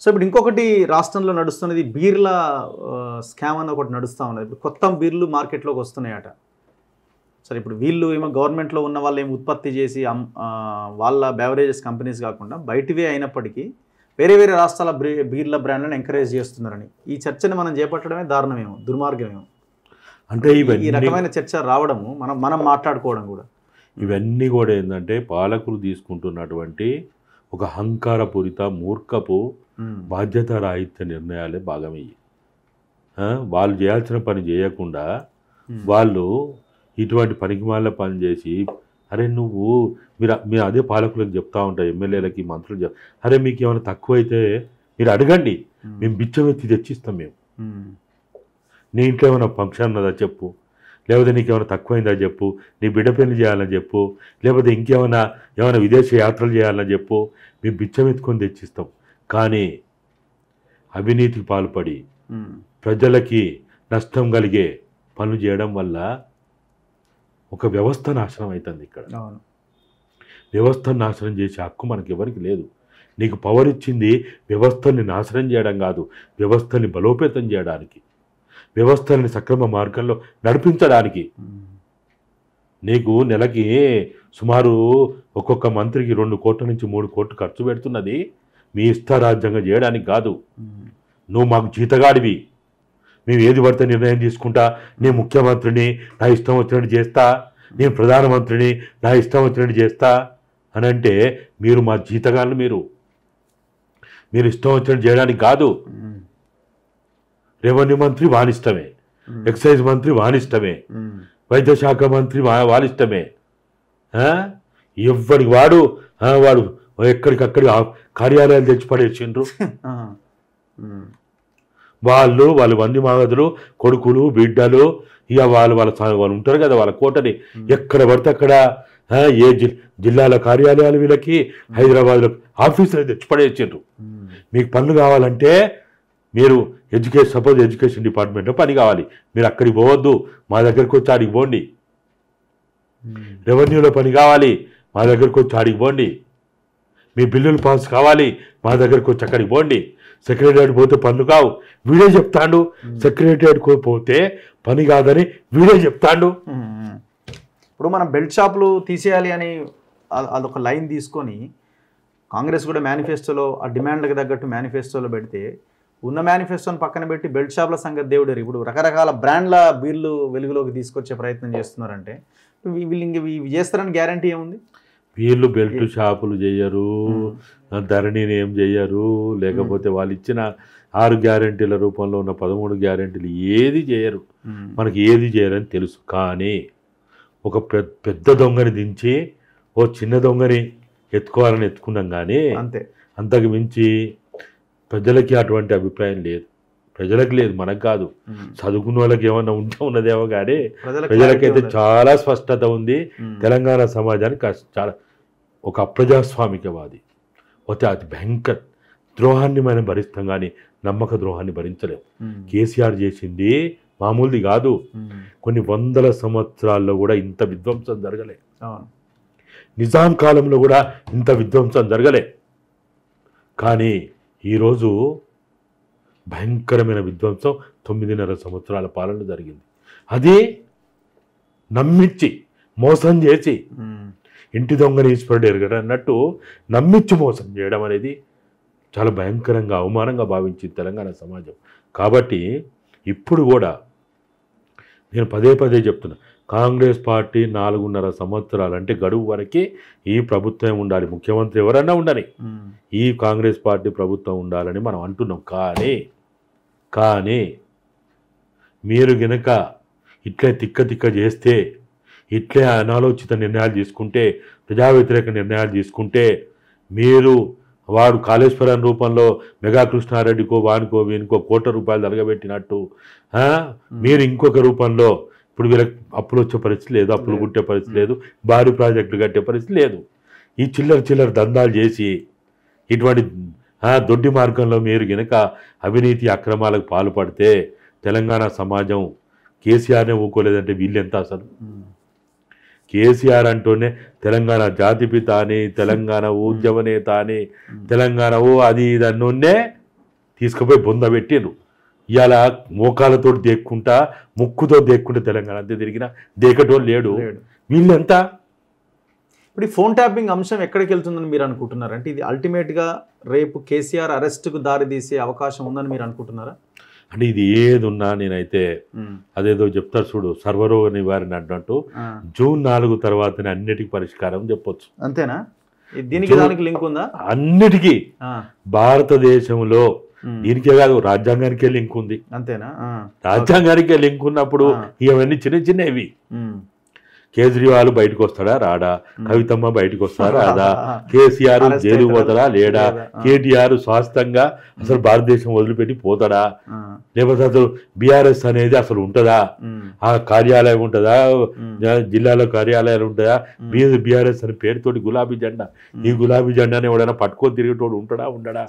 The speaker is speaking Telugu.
సో ఇప్పుడు ఇంకొకటి రాష్ట్రంలో నడుస్తున్నది బీర్ల స్కామ్ అని ఒకటి నడుస్తూ ఉన్నది. ఇప్పుడు కొత్త బీర్లు మార్కెట్లోకి వస్తున్నాయట. సరే ఇప్పుడు వీళ్ళు ఏమో గవర్నమెంట్లో ఉన్న వాళ్ళు ఏమి ఉత్పత్తి చేసి వాళ్ళ బెవరేజెస్ కంపెనీస్ కాకుండా బయటివే అయినప్పటికీ వేరే వేరే రాష్ట్రాల బీర్ల బ్రాండ్లను ఎంకరేజ్ చేస్తున్నారని ఈ చర్చని మనం చేపట్టడమే దారుణమేమో, దుర్మార్గమేమో. అంటే ఈ రకమైన చర్చ రావడము మనం మాట్లాడుకోవడం కూడా ఇవన్నీ కూడా ఏంటంటే పాలకులు తీసుకుంటున్నటువంటి ఒక అహంకారపూరిత మూర్ఖపు బాధ్యత రాహిత్య నిర్ణయాలే భాగమయ్యి. వాళ్ళు చేయాల్సిన పని చేయకుండా వాళ్ళు ఇటువంటి పనికిమాల పని చేసి అరే మీరు అదే పాలకులకు చెప్తా ఉంటారు, ఎమ్మెల్యేలకి మంత్రులు అరే మీకు ఏమైనా తక్కువైతే మీరు అడగండి, మేము బిచ్చమెత్తి తెచ్చిస్తాం, మేము నీ ఇంట్లో ఏమైనా ఫంక్షన్ ఉన్నదా చెప్పు, లేకపోతే నీకు ఏమైనా తక్కువైందా చెప్పు, నీ బిడ్డ పెళ్లి చేయాలని చెప్పు, లేకపోతే ఏమైనా విదేశీ యాత్రలు చేయాలని చెప్పు, మేము బిచ్చమెత్తుకొని తెచ్చిస్తాం. కానీ అవినీతికి పాల్పడి ప్రజలకి నష్టం కలిగే పనులు చేయడం వల్ల ఒక వ్యవస్థ నాశనం అవుతుంది. ఇక్కడ వ్యవస్థను నాశనం చేసే హక్కు మనకి ఎవరికి లేదు. నీకు పవర్ ఇచ్చింది వ్యవస్థల్ని నాశనం చేయడం కాదు, వ్యవస్థని బలోపేతం చేయడానికి, వ్యవస్థల్ని సక్రమ మార్గంలో నడిపించడానికి. నీకు నెలకి సుమారు ఒక్కొక్క మంత్రికి 2 కోట్ల నుంచి 3 కోట్లు ఖర్చు పెడుతున్నది మీ ఇష్టారాజ్యంగా చేయడానికి కాదు. నువ్వు మాకు జీతగాడివి, మేము ఏది పడితే నిర్ణయం తీసుకుంటా, నేను ముఖ్యమంత్రిని నా ఇష్టం వచ్చినట్టు చేస్తా, నేను ప్రధానమంత్రిని నా ఇష్టం వచ్చినట్టు చేస్తా అని అంటే మీరు మా జీతగాళ్ళు, మీరు ఇష్టం వచ్చినట్టు చేయడానికి కాదు. రెవెన్యూ మంత్రి వానిష్టమే, ఎక్సైజ్ మంత్రి వానిష్టమే, వైద్య శాఖ మంత్రి వానిష్టమే. ఎవరికి వాడు ఎక్కడికక్కడి కార్యాలయాలు తెచ్చిపడేసిండ్రు. వాళ్ళు వంది మాగదులు కొడుకులు బిడ్డలు ఇక వాళ్ళు ఉంటారు కదా, వాళ్ళ కోటని ఎక్కడ పడితే అక్కడ ఏ జిల్లాల కార్యాలయాలు వీళ్ళకి హైదరాబాద్లో ఆఫీసులు తెచ్చిపడేసిండ్రు. మీకు పనులు కావాలంటే మీరు సపోజ్ ఎడ్యుకేషన్ డిపార్ట్మెంట్లో పని కావాలి, మీరు అక్కడికి పోవద్దు, మా దగ్గరికి వచ్చి ఆడికి పోండి. రెవెన్యూలో పని కావాలి, మా దగ్గరికి వచ్చి ఆడికి పోండి. మీ బిల్లులు పాస్ కావాలి, మా దగ్గరికి వచ్చి అక్కడికి పోండి. సెక్రటరియట్ పోతే పనులు కావు, వీడే చెప్తాడు. సెక్రటరియట్ పోతే పని కాదని వీడే చెప్తాడు. ఇప్పుడు మనం బెల్ట్ షాపులు తీసేయాలి అని అదొక లైన్ తీసుకొని కాంగ్రెస్ కూడా మేనిఫెస్టోలో ఆ డిమాండ్లకు తగ్గట్టు మేనిఫెస్టోలో పెడితే ఉన్న మేనిఫెస్టోని పక్కన పెట్టి బెల్ట్ షాపుల సంగతి దేవుడు ఇప్పుడు రకరకాల బ్రాండ్ల బీర్లు వెలుగులోకి తీసుకొచ్చే ప్రయత్నం చేస్తున్నారంటే వీళ్ళు ఇవి చేస్తారని గ్యారంటీ ఏముంది? వీళ్ళు బెల్ట్ షాపులు చేయరు, ధరణిని ఏం చెయ్యరు, లేకపోతే వాళ్ళు ఇచ్చిన 6 గ్యారెంటీల రూపంలో ఉన్న 13 గ్యారెంటీలు ఏది చేయరు. మనకి ఏది చేయరని తెలుసు. కానీ ఒక పెద్ద దొంగని దించి ఓ చిన్న దొంగని ఎత్తుకోవాలని ఎత్తుకున్నాం. కానీ అంతకు మించి ప్రజలకి అటువంటి అభిప్రాయం లేదు. ప్రజలకు లేదు, మనకు కాదు. చదువుకున్న వాళ్ళకి ఏమన్నా ఉన్నదేమో కానీ ప్రజలకైతే చాలా స్పష్టత ఉంది. తెలంగాణ సమాజానికి చాలా ఒక అప్రజాస్వామికవాది పోతే అతి భయంకర ద్రోహాన్ని మనం భరిస్తాం, కానీ నమ్మక ద్రోహాన్ని భరించలేము. కేసీఆర్ చేసింది మామూలుది కాదు. కొన్ని వందల సంవత్సరాల్లో కూడా ఇంత విధ్వంసం జరగలే. నిజాం కాలంలో కూడా ఇంత విధ్వంసం జరగలే. కానీ ఈరోజు భయంకరమైన విధ్వంసం 9.5 సంవత్సరాల పాలన జరిగింది. అది నమ్మించి మోసం చేసి ఇంటి దొంగని ఈశ్వరుడు ఎరగడు అన్నట్టు నమ్మించి మోసం చేయడం అనేది చాలా భయంకరంగా అవమానంగా భావించింది తెలంగాణ సమాజం. కాబట్టి ఇప్పుడు కూడా నేను పదే చెప్తున్నా, కాంగ్రెస్ పార్టీ 4.5 సంవత్సరాలు అంటే గడువు వరకు ఈ ప్రభుత్వం ఉండాలి. ముఖ్యమంత్రి ఎవరన్నా ఉండని ఈ కాంగ్రెస్ పార్టీ ప్రభుత్వం ఉండాలని మనం అంటున్నాం. కానీ మీరు గనక ఇట్లే తిక్క చేస్తే, ఇట్లే అనాలోచిత నిర్ణయాలు తీసుకుంటే, ప్రజా వ్యతిరేక నిర్ణయాలు తీసుకుంటే, మీరు వాడు కాళేశ్వరం రూపంలో మెగా కృష్ణారెడ్డికో వానికో వీనికో కోట్ల రూపాయలు తరగబెట్టినట్టు మీరు ఇంకొక రూపంలో ఇప్పుడు వీళ్ళకి అప్పులు వచ్చే పరిస్థితి లేదు, అప్పులు కుట్టే పరిస్థితి లేదు, భారీ ప్రాజెక్టులు కట్టే పరిస్థితి లేదు. ఈ చిల్లర దందాలు చేసి ఇటువంటి దొడ్డి మార్గంలో మీరు గనక అవినీతి అక్రమాలకు పాల్పడితే తెలంగాణ సమాజం కేసీఆర్నే ఊకోలేదంటే వీళ్ళెంత అసలు? కేసీఆర్ అంటూనే తెలంగాణ జాతిపిత అని, తెలంగాణ ఉద్యమ నేత అని, తెలంగాణ అది ఇది అన్నున్నే తీసుకుపోయి బొంద పెట్టిండ్రు. ఇవాళ మోకాలతో దేక్కుంటా ముక్కుతో దేక్కుంటే తెలంగాణ అంతే తిరిగినా దేకటోళ్ళు లేడు. వీళ్ళంతా ఇప్పుడు ఈ ఫోన్ ట్యాపింగ్ అంశం ఎక్కడికి వెళ్తుందని మీరు అనుకుంటున్నారు? అంటే ఇది అల్టిమేట్గా రేపు కేసీఆర్ అరెస్ట్కు దారి తీసే అవకాశం ఉందని మీరు అనుకుంటున్నారా? అంటే ఇది ఏది ఉన్నా నేనైతే అదేదో చెప్తారు చూడు, సర్వరోగ నివారణ అన్నట్టు జూన్ 4 తర్వాతనే అన్నిటికీ పరిష్కారం చెప్పొచ్చు. అంతేనా? దీనికి దానికి లింక్ ఉందా? అన్నిటికీ భారతదేశంలో దీనికే కాదు రాజ్యాంగానికే లింక్ ఉంది. అంతేనా? రాజ్యాంగానికే లింక్ ఉన్నప్పుడు ఇవన్నీ చిన్న చిన్నవి. కేజ్రీవాల్ బయటకు వస్తాడా రాడా, కవితమ్మ బయటకు వస్తాడా రాదా, కేసీఆర్ జైలు పోతాడా లేడా, కేటీఆర్ స్వాస్థంగా అసలు భారతదేశం వదిలిపెట్టి పోతాడా, లేకపోతే అసలు బీఆర్ఎస్ అనేది అసలు ఉంటుందా, ఆ కార్యాలయం ఉంటుందా, జిల్లాలో కార్యాలయాలు ఉంటుందా, బీఆర్ఎస్ అనే పేరుతోటి గులాబీ జెండా, ఈ గులాబీ జెండాని ఎవడైనా పట్టుకొని తిరిగేటోడు ఉంటాడా ఉండడా?